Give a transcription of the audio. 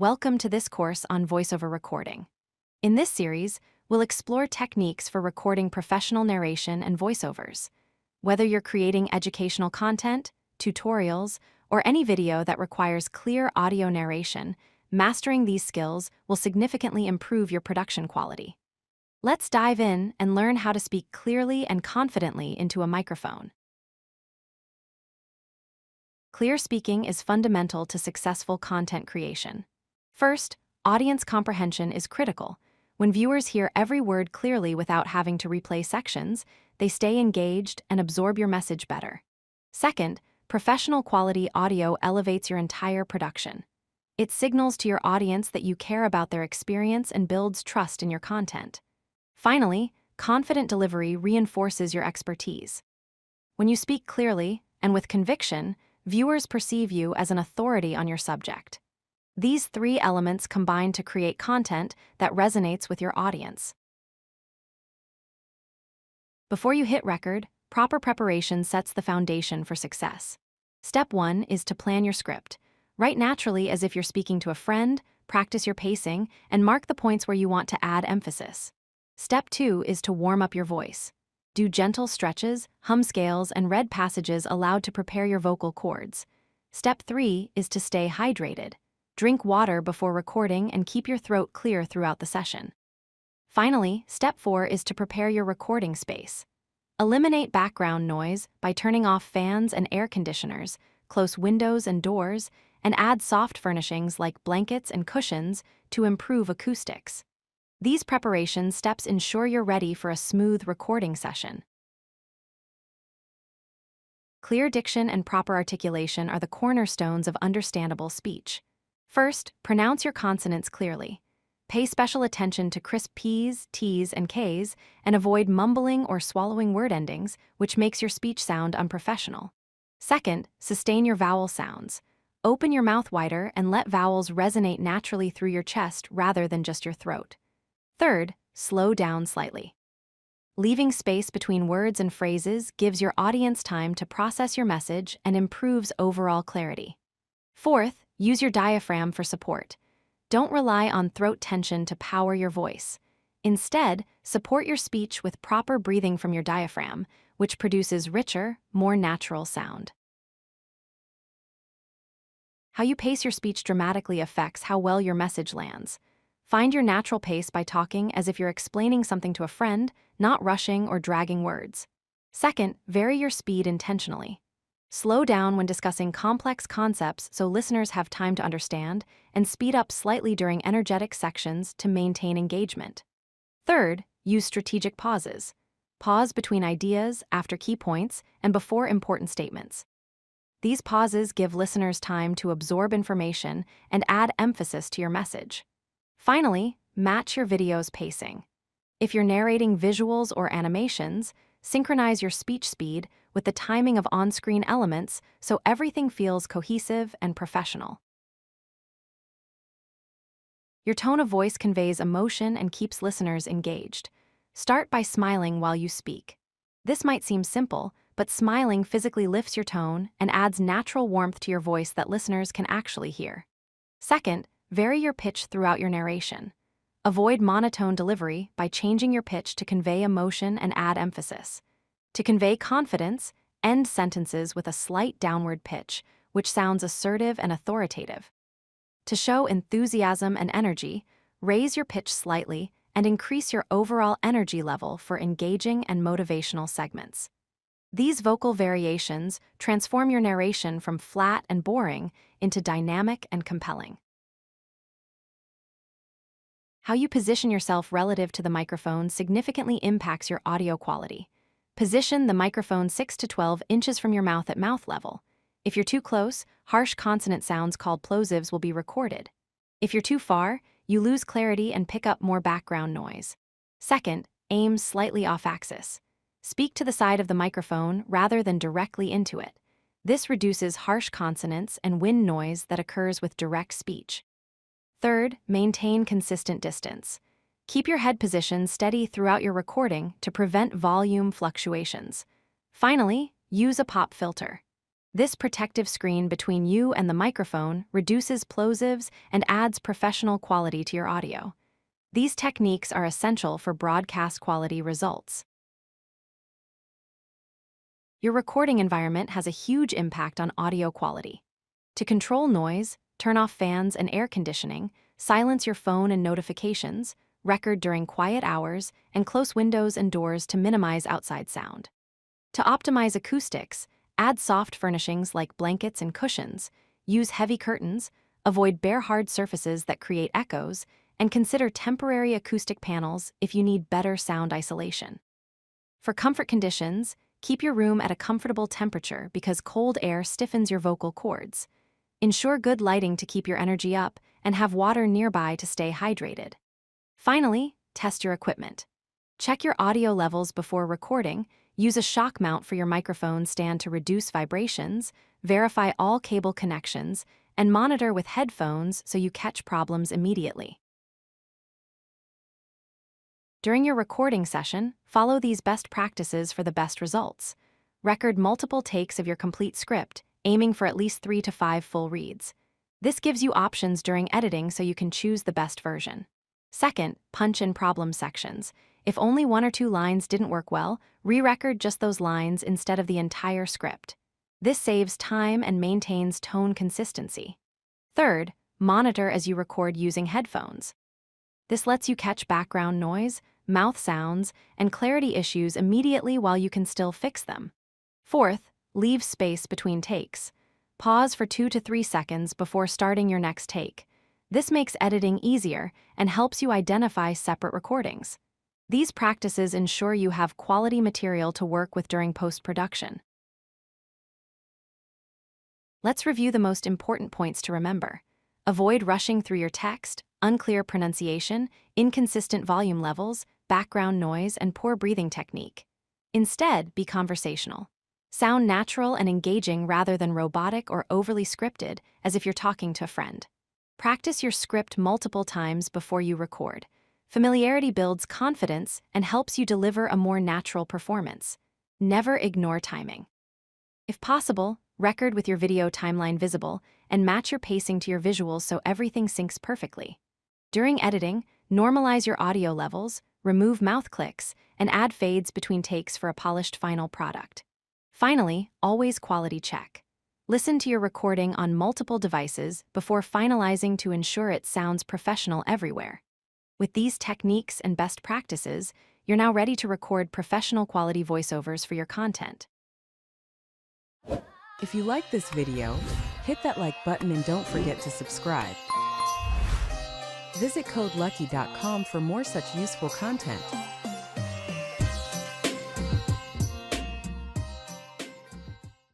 Welcome to this course on voiceover recording. In this series, we'll explore techniques for recording professional narration and voiceovers. Whether you're creating educational content, tutorials, or any video that requires clear audio narration, mastering these skills will significantly improve your production quality. Let's dive in and learn how to speak clearly and confidently into a microphone. Clear speaking is fundamental to successful content creation. First, audience comprehension is critical. When viewers hear every word clearly without having to replay sections, they stay engaged and absorb your message better. Second, professional quality audio elevates your entire production. It signals to your audience that you care about their experience and builds trust in your content. Finally, confident delivery reinforces your expertise. When you speak clearly and with conviction, viewers perceive you as an authority on your subject. These three elements combine to create content that resonates with your audience. Before you hit record, proper preparation sets the foundation for success. Step 1 is to plan your script. Write naturally as if you're speaking to a friend, practice your pacing, and mark the points where you want to add emphasis. Step 2 is to warm up your voice. Do gentle stretches, hum scales, and read passages aloud to prepare your vocal cords. Step 3 is to stay hydrated. Drink water before recording and keep your throat clear throughout the session. Finally, step 4 is to prepare your recording space. Eliminate background noise by turning off fans and air conditioners, close windows and doors, and add soft furnishings like blankets and cushions to improve acoustics. These preparation steps ensure you're ready for a smooth recording session. Clear diction and proper articulation are the cornerstones of understandable speech. First, pronounce your consonants clearly. Pay special attention to crisp P's, T's, and K's, and avoid mumbling or swallowing word endings, which makes your speech sound unprofessional. Second, sustain your vowel sounds. Open your mouth wider and let vowels resonate naturally through your chest rather than just your throat. Third, slow down slightly. Leaving space between words and phrases gives your audience time to process your message and improves overall clarity. Fourth, use your diaphragm for support. Don't rely on throat tension to power your voice. Instead, support your speech with proper breathing from your diaphragm, which produces richer, more natural sound. How you pace your speech dramatically affects how well your message lands. Find your natural pace by talking as if you're explaining something to a friend, not rushing or dragging words. Second, vary your speed intentionally. Slow down when discussing complex concepts so listeners have time to understand, and speed up slightly during energetic sections to maintain engagement. Third, use strategic pauses. Pause between ideas, after key points, and before important statements. These pauses give listeners time to absorb information and add emphasis to your message. Finally, match your video's pacing. If you're narrating visuals or animations, synchronize your speech speed with the timing of on-screen elements so everything feels cohesive and professional. Your tone of voice conveys emotion and keeps listeners engaged. Start by smiling while you speak. This might seem simple, but smiling physically lifts your tone and adds natural warmth to your voice that listeners can actually hear. Second, vary your pitch throughout your narration. Avoid monotone delivery by changing your pitch to convey emotion and add emphasis. To convey confidence, end sentences with a slight downward pitch, which sounds assertive and authoritative. To show enthusiasm and energy, raise your pitch slightly and increase your overall energy level for engaging and motivational segments. These vocal variations transform your narration from flat and boring into dynamic and compelling. How you position yourself relative to the microphone significantly impacts your audio quality. Position the microphone 6 to 12 inches from your mouth at mouth level. If you're too close, harsh consonant sounds called plosives will be recorded. If you're too far, you lose clarity and pick up more background noise. Second, aim slightly off axis. Speak to the side of the microphone rather than directly into it. This reduces harsh consonants and wind noise that occurs with direct speech. Third, maintain consistent distance. Keep your head position steady throughout your recording to prevent volume fluctuations. Finally, use a pop filter. This protective screen between you and the microphone reduces plosives and adds professional quality to your audio. These techniques are essential for broadcast quality results. Your recording environment has a huge impact on audio quality. To control noise, turn off fans and air conditioning, silence your phone and notifications, record during quiet hours, and close windows and doors to minimize outside sound. To optimize acoustics, add soft furnishings like blankets and cushions, use heavy curtains, avoid bare hard surfaces that create echoes, and consider temporary acoustic panels if you need better sound isolation. For comfort conditions, keep your room at a comfortable temperature because cold air stiffens your vocal cords. Ensure good lighting to keep your energy up, and have water nearby to stay hydrated. Finally, test your equipment. Check your audio levels before recording, use a shock mount for your microphone stand to reduce vibrations, verify all cable connections, and monitor with headphones so you catch problems immediately. During your recording session, follow these best practices for the best results. Record multiple takes of your complete script, aiming for at least 3 to 5 full reads. This gives you options during editing so you can choose the best version. Second, punch in problem sections. If only 1 or 2 lines didn't work well, re-record just those lines instead of the entire script. This saves time and maintains tone consistency. Third, monitor as you record using headphones. This lets you catch background noise, mouth sounds, and clarity issues immediately while you can still fix them. Fourth, leave space between takes. Pause for 2 to 3 seconds before starting your next take. This makes editing easier and helps you identify separate recordings. These practices ensure you have quality material to work with during post-production. Let's review the most important points to remember. Avoid rushing through your text, unclear pronunciation, inconsistent volume levels, background noise, and poor breathing technique. Instead, be conversational. Sound natural and engaging rather than robotic or overly scripted, as if you're talking to a friend. Practice your script multiple times before you record. Familiarity builds confidence and helps you deliver a more natural performance. Never ignore timing. If possible, record with your video timeline visible and match your pacing to your visuals so everything syncs perfectly. During editing, normalize your audio levels, remove mouth clicks, and add fades between takes for a polished final product. Finally, always quality check. Listen to your recording on multiple devices before finalizing to ensure it sounds professional everywhere. With these techniques and best practices, you're now ready to record professional quality voiceovers for your content. If you like this video, hit that like button and don't forget to subscribe. Visit codelucky.com for more such useful content.